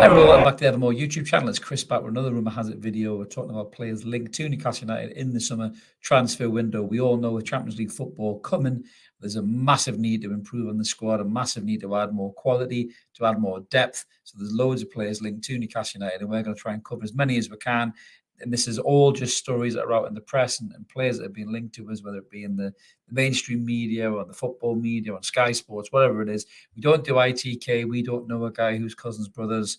Everyone, welcome back to the Evermore YouTube channel. It's Chris back with another Rumour Has It video. We're talking about players linked to Newcastle United in the summer transfer window. We all know with Champions League football coming, there's a massive need to improve on the squad, a massive need to add more quality, to add more depth. So there's loads of players linked to Newcastle United, and we're going to try and cover as many as we can. And this is all just stories that are out in the press and players that have been linked to us, whether it be in the mainstream media or the football media, on Sky Sports, whatever it is. We don't do ITK. We don't know a guy whose cousin's brother's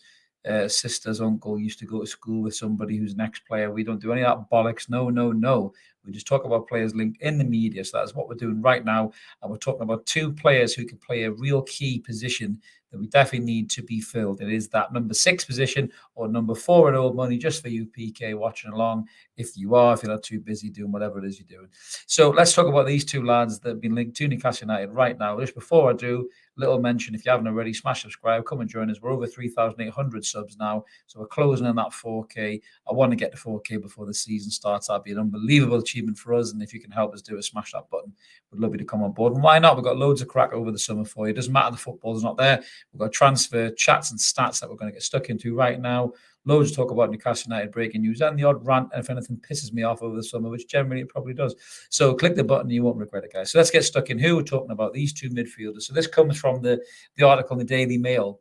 sister's uncle used to go to school with somebody who's an ex-player. We don't do any of that bollocks. No, no, no. We just talk about players linked in the media. So that's what we're doing right now. And we're talking about two players who can play a real key position that we definitely need to be filled. It is that number 6 position or number 4 in old money, just for you, PK, watching along. If you're not too busy doing whatever it is you're doing. So let's talk about these two lads that have been linked to Newcastle United right now. Just before I do, little mention, if you haven't already, smash subscribe, come and join us. We're over 3,800 subs now, so we're closing on that 4K. I want to get to 4K before the season starts. That'd be an unbelievable achievement for us, and if you can help us do it, smash that button. We'd love you to come on board. And why not? We've got loads of crack over the summer for you. It doesn't matter the football's not there. We've got transfer chats and stats that we're going to get stuck into right now. Loads to talk about Newcastle United breaking news and the odd rant if anything pisses me off over the summer, which generally it probably does. So click the button, you won't regret it, guys. So let's get stuck in who we're talking about, these two midfielders. So this comes from the article in the Daily Mail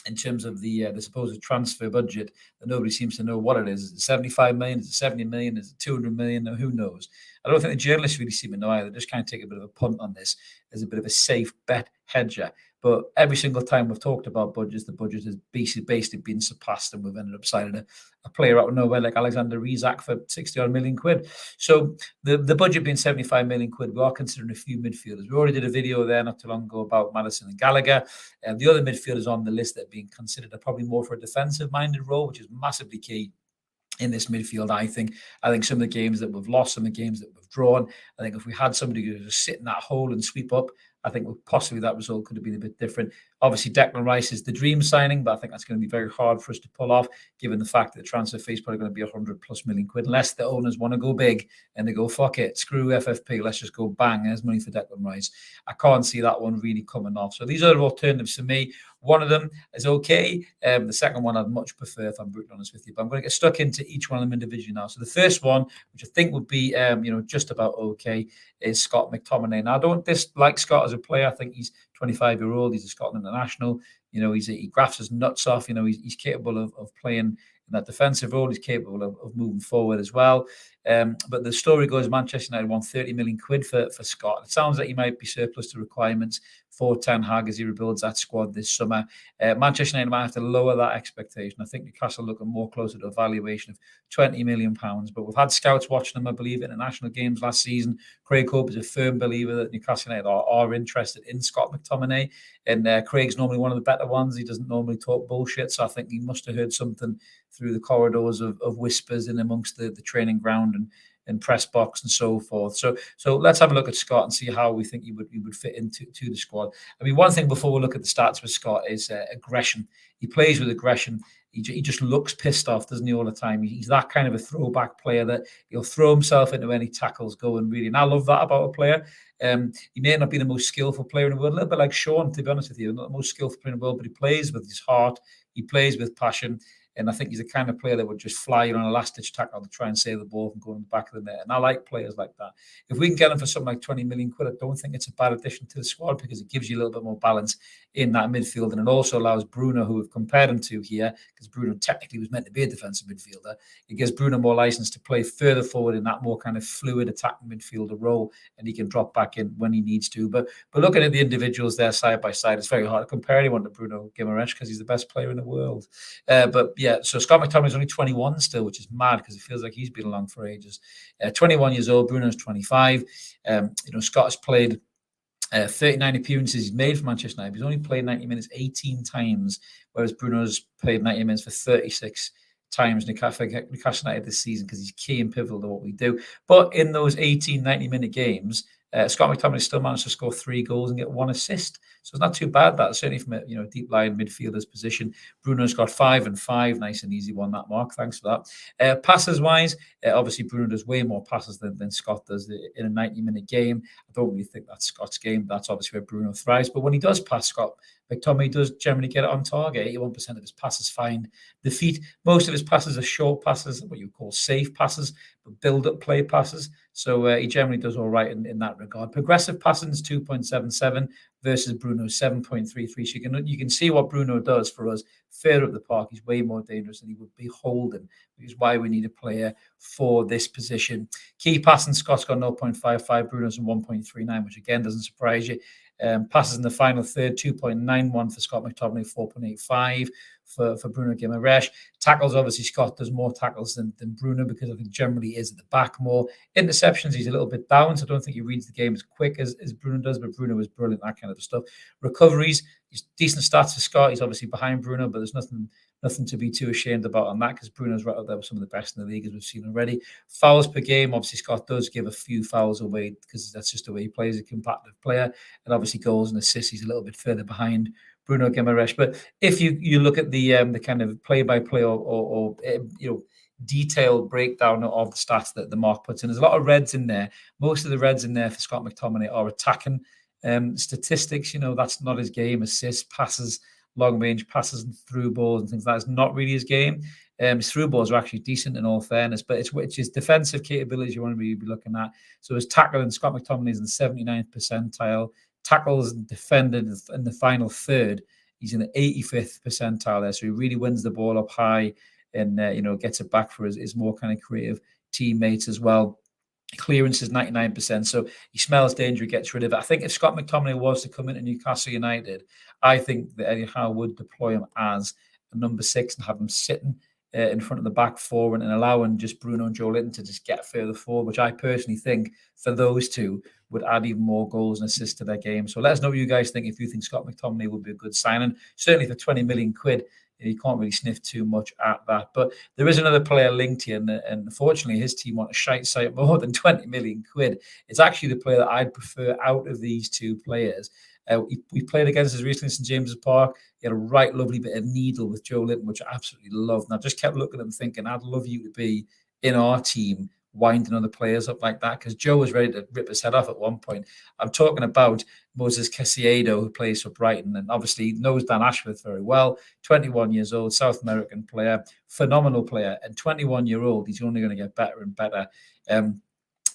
in terms of the supposed transfer budget that nobody seems to know what it is. Is it 75 million? Is it 70 million? Is it 200 million? Who knows? I don't think the journalists really seem to know either. They just kind of take a bit of a punt on this as a bit of a safe bet hedger. But every single time we've talked about budgets, the budget has basically been surpassed, and we've ended up signing a player out of nowhere like Alexander Isak for 60-odd million quid. So the budget being 75 million quid, we are considering a few midfielders. We already did a video there not too long ago about Maddison and Gallagher. The other midfielders on the list that are being considered are probably more for a defensive-minded role, which is massively key in this midfield. I think some of the games that we've lost, some of the games that we've drawn, I think if we had somebody who could just sit in that hole and sweep up, I think possibly that result could have been a bit different. Obviously, Declan Rice is the dream signing, but I think that's going to be very hard for us to pull off, given the fact that the transfer fee is probably going to be 100+ million quid, unless the owners want to go big and they go, fuck it, screw FFP, let's just go bang, there's money for Declan Rice. I can't see that one really coming off. So these are alternatives for me. One of them is okay. The second one I'd much prefer, if I'm brutally honest with you. But I'm going to get stuck into each one of them individually now. So the first one, which I think would be, just about okay, is Scott McTominay. Now, I don't dislike Scott as a player. I think he's 25-year-old. He's a Scotland international. He grafts his nuts off. He's capable of playing in that defensive role. He's capable of moving forward as well. But the story goes Manchester United won 30 million quid for Scott. It sounds like he might be surplus to requirements for Ten Hag as he rebuilds that squad this summer. Manchester United might have to lower that expectation. I think Newcastle looking more closer to a valuation of £20 million. But we've had scouts watching them, I believe, in international games last season. Craig Hope is a firm believer that Newcastle United are interested in Scott McTominay. And Craig's normally one of the better ones. He doesn't normally talk bullshit. So I think he must have heard something through the corridors of whispers in amongst the training ground and press box and so forth. So let's have a look at Scott and see how we think he would fit into the squad. I mean, one thing before we look at the stats with Scott is aggression. He plays with aggression. He just looks pissed off, doesn't he, all the time? He's that kind of a throwback player that he'll throw himself into any tackles going, really. And I love that about a player. He may not be the most skillful player in the world, a little bit like Sean, to be honest with you. Not the most skillful player in the world, but he plays with his heart. He plays with passion. And I think he's the kind of player that would just fly on a last-ditch tackle to try and save the ball from going in the back of the net. And I like players like that. If we can get him for something like 20 million quid, I don't think it's a bad addition to the squad, because it gives you a little bit more balance in that midfield. And it also allows Bruno, who we've compared him to here, because Bruno technically was meant to be a defensive midfielder, it gives Bruno more license to play further forward in that more kind of fluid attacking midfielder role, and he can drop back in when he needs to. But looking at the individuals there side by side, it's very hard to compare anyone to Bruno Guimaraes, because he's the best player in the world. But yeah, so Scott McTominay is only 21 still, which is mad, because it feels like he's been along for ages. 21 years old, Bruno's 25. Scott has played 39 appearances he's made for Manchester United. He's only played 90 minutes 18 times, whereas Bruno's played 90 minutes for 36 times Newcastle United this season, because he's key and pivotal to what we do. But in those 18 90-minute games, Scott McTominay still managed to score 3 goals and get 1 assist. So it's not too bad, that, certainly from a deep line midfielder's position. Bruno's got 5 and 5, nice and easy one, that mark. Thanks for that. Passes-wise, obviously Bruno does way more passes than Scott does in a 90-minute game. I don't really think that's Scott's game. That's obviously where Bruno thrives. But when he does pass, Scott McTominay does generally get it on target. 81% of his passes find the feet. Most of his passes are short passes, what you call safe passes, but build-up play passes. So he generally does all right in that regard. Progressive passing is 2.77 versus Bruno's 7.33. So you can see what Bruno does for us further up the park. He's way more dangerous than he would be holding, which is why we need a player for this position. Key passing, Scott's got 0.55, Bruno's on 1.39, which again doesn't surprise you. Passes in the final third, 2.91 for Scott McTominay, 4.85 for Bruno Guimaraes. Tackles, obviously, Scott does more tackles than Bruno because I think generally is at the back more. Interceptions, he's a little bit down, so I don't think he reads the game as quick as Bruno does, but Bruno is brilliant, that kind of stuff. Recoveries, he's decent stats for Scott. He's obviously behind Bruno, but there's nothing to be too ashamed about on that because Bruno's right up there with some of the best in the league, as we've seen already. Fouls per game, obviously, Scott does give a few fouls away because that's just the way he plays, a competitive player. And obviously, goals and assists, he's a little bit further behind Bruno Guimaraes. But if you look at the kind of play-by-play or detailed breakdown of the stats that the Mark puts in, there's a lot of reds in there. Most of the reds in there for Scott McTominay are attacking statistics. That's not his game. Assists, passes, long-range passes and through balls and things like that is not really his game. His through balls are actually decent in all fairness, but it's his defensive capabilities you want to really be looking at. So his tackling, Scott McTominay is in the 79th percentile. Tackles and defended in the final third, he's in the 85th percentile there. So he really wins the ball up high and gets it back for his more kind of creative teammates as well. Clearance is 99%, so he smells danger, he gets rid of it. I think if Scott McTominay was to come into Newcastle United, I think that Eddie Howe would deploy him as a number 6 and have him sitting in front of the back four and allowing just Bruno and Joelinton to just get further forward, which I personally think for those two would add even more goals and assists to their game. So let us know what you guys think, if you think Scott McTominay would be a good signing. Certainly for 20 million quid, you can't really sniff too much at that. But there is another player linked here, and unfortunately his team want a shite site more than 20 million quid. It's actually the player that I'd prefer out of these two players. We played against us recently in St James's Park. He had a right lovely bit of needle with Joelinton, which I absolutely loved. And I just kept looking at him thinking, I'd love you to be in our team winding other players up like that, because Joe was ready to rip his head off at one point. I'm talking about Moisés Caicedo, who plays for Brighton and obviously knows Dan Ashworth very well. 21 years old, South American player, phenomenal player, and 21-year-old. He's only going to get better and better.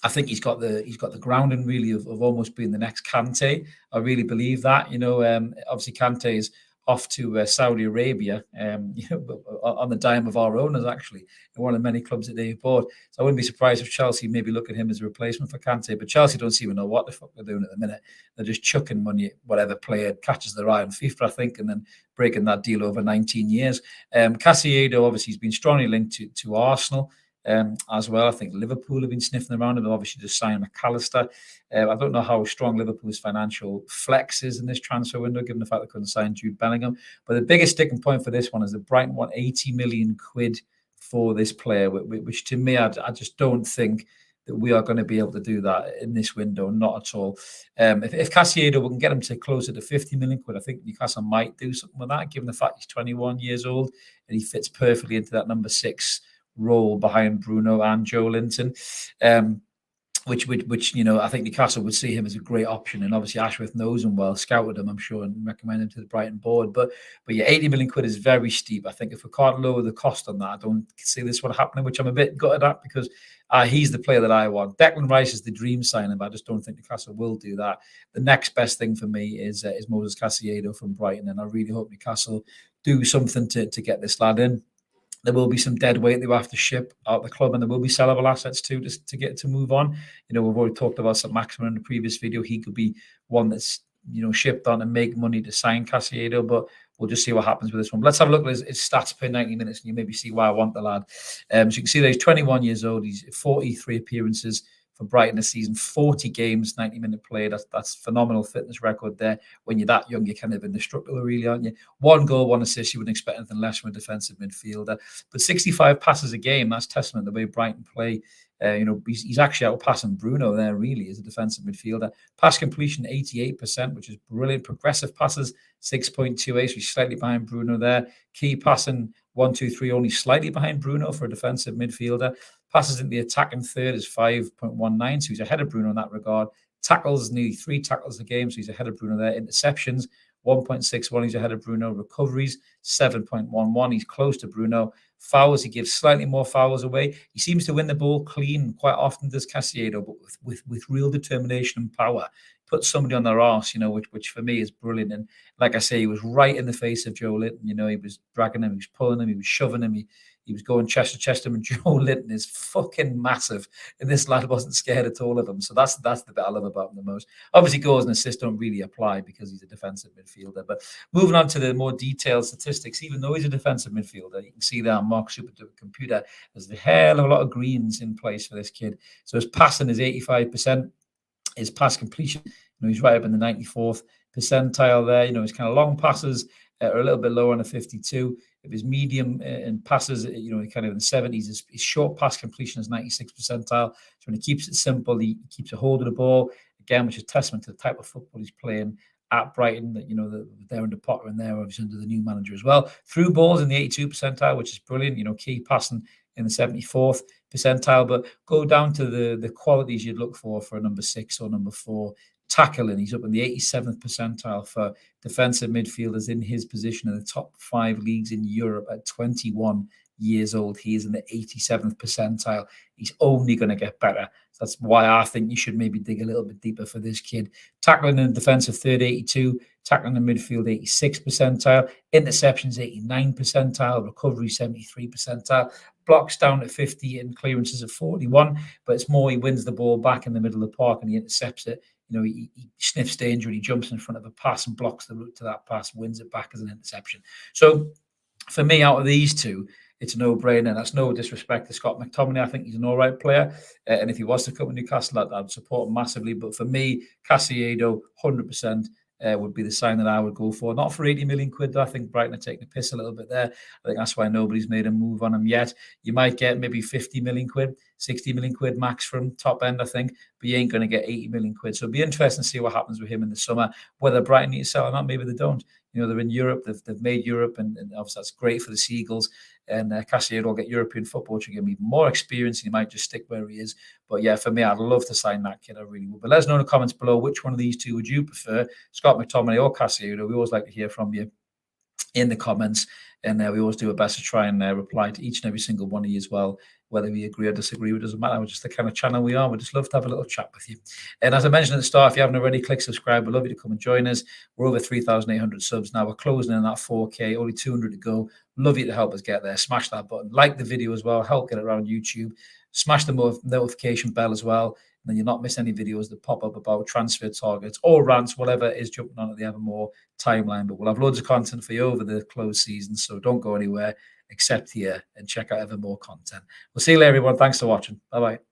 I think he's got the grounding really of almost being the next Kante. I really believe that. Obviously Kante is off to Saudi Arabia, on the dime of our owners, actually, in one of the many clubs that they've bought. So I wouldn't be surprised if Chelsea maybe look at him as a replacement for Kante, but Chelsea don't even know what the fuck they're doing at the minute. They're just chucking money at whatever player catches their eye on FIFA, I think, and then breaking that deal over 19 years. Caicedo, obviously, has been strongly linked to Arsenal. As well, I think Liverpool have been sniffing around him. Obviously, just signed McAllister. I don't know how strong Liverpool's financial flex is in this transfer window, given the fact they couldn't sign Jude Bellingham. But the biggest sticking point for this one is that Brighton want 80 million quid for this player, which to me, I just don't think that we are going to be able to do that in this window, not at all. If Caicedo can get him to closer to 50 million quid, I think Newcastle might do something with that, given the fact he's 21 years old and he fits perfectly into that number 6 role behind Bruno and Joelinton, which I think Newcastle would see him as a great option. And obviously Ashworth knows him well, scouted him, I'm sure, and recommended him to the Brighton board. But yeah, 80 million quid is very steep. I think if we can't lower the cost on that, I don't see this one happening, which I'm a bit gutted at, because he's the player that I want. Declan Rice is the dream signing, but I just don't think Newcastle will do that. The next best thing for me is Moisés Caicedo from Brighton, and I really hope Newcastle do something to get this lad in. There will be some dead weight they will have to ship out the club, and there will be sellable assets too, just to get to move on. We've already talked about St Maximin in the previous video. He could be one that's shipped on and make money to sign Caicedo, but we'll just see what happens with this one. But let's have a look at his stats per 90 minutes, and you maybe see why I want the lad. So you can see that he's 21 years old. He's 43 appearances for Brighton this season, 40 games, 90-minute play. That's phenomenal fitness record there. When you're that young, you're kind of indestructible, really, aren't you? 1 goal, 1 assist. You wouldn't expect anything less from a defensive midfielder. But 65 passes a game, that's testament to the way Brighton play. He's actually outpassing Bruno there, really, as a defensive midfielder. Pass completion, 88%, which is brilliant. Progressive passes, 6.28, so he's slightly behind Bruno there. Key passing, 1, 2, 3, only slightly behind Bruno for a defensive midfielder. Passes in the attacking third is 5.19, so he's ahead of Bruno in that regard. Tackles, nearly 3 tackles a game, so he's ahead of Bruno there. Interceptions, 1.61. He's ahead of Bruno. Recoveries, 7.11. He's close to Bruno. Fouls, he gives slightly more fouls away. He seems to win the ball clean quite often, does Caicedo, but with real determination and power. Put somebody on their arse, which for me is brilliant. And like I say, he was right in the face of Joe Linton. He was dragging him, he was pulling him, he was shoving him, he was going chest to chest him, and Joe Linton is fucking massive, and this lad wasn't scared at all of him. So that's the bit I love about him the most. Obviously, goals and assists don't really apply because he's a defensive midfielder. But moving on to the more detailed statistics, even though he's a defensive midfielder, you can see there on Mark's supercomputer, there's a hell of a lot of greens in place for this kid. So his passing is 85%. His pass completion, he's right up in the 94th percentile there. His kind of long passes are a little bit lower on a 52. If his medium and passes, kind of in the 70s, his short pass completion is 96th percentile. So when he keeps it simple, he keeps a hold of the ball, again, which is testament to the type of football he's playing at Brighton, they're under Potter and they're obviously under the new manager as well. Through balls in the 82 percentile, which is brilliant, key passing in the 74th percentile, but go down to the qualities you'd look for a number 6 or number 4. Tackling, he's up in the 87th percentile for defensive midfielders in his position in the top 5 leagues in Europe at 21 years old. He is in the 87th percentile. He's only going to get better. So that's why I think you should maybe dig a little bit deeper for this kid. Tackling in defensive third, 82. Tackling in midfield, 86th percentile. Interceptions, 89 percentile. Recovery, 73 percentile. Blocks down at 50 and clearances at 41. But it's more he wins the ball back in the middle of the park and he intercepts it. He sniffs danger and he jumps in front of a pass and blocks the route to that pass, wins it back as an interception. So for me, out of these two, it's a no-brainer. That's no disrespect to Scott McTominay. I think he's an all right player. And if he was to come to Newcastle, I'd support him massively. But for me, Caicedo, 100%. Would be the sign that I would go for. Not for 80 million quid, though. I think Brighton are taking a piss a little bit there. I think that's why nobody's made a move on him yet. You might get maybe 50 million quid, 60 million quid max from top end, I think, but you ain't going to get 80 million quid. So it'll be interesting to see what happens with him in the summer, whether Brighton need to sell or not. Maybe they don't. They're in Europe. They've made Europe, and obviously that's great for the Seagulls. And Caicedo will get European football, which will give him even more experience, and he might just stick where he is. But yeah, for me, I'd love to sign that kid. I really would. But let us know in the comments below which one of these two would you prefer, Scott McTominay or Caicedo. We always like to hear from you in the comments, and we always do our best to try and reply to each and every single one of you as well. Whether we agree or disagree, it doesn't matter. We're just the kind of channel we are. We just love to have a little chat with you. And as I mentioned at the start, if you haven't already, click subscribe. We'd love you to come and join us. We're over 3,800 subs now. We're closing in that 4K, only 200 to go. Love you to help us get there. Smash that button. Like the video as well. Help get it around YouTube. Smash the notification bell as well. And then you'll not miss any videos that pop up about transfer targets or rants, whatever is jumping on at the Evermore timeline. But we'll have loads of content for you over the close season. So don't go anywhere except here and check out Evermore content. We'll see you later, everyone. Thanks for watching. Bye-bye.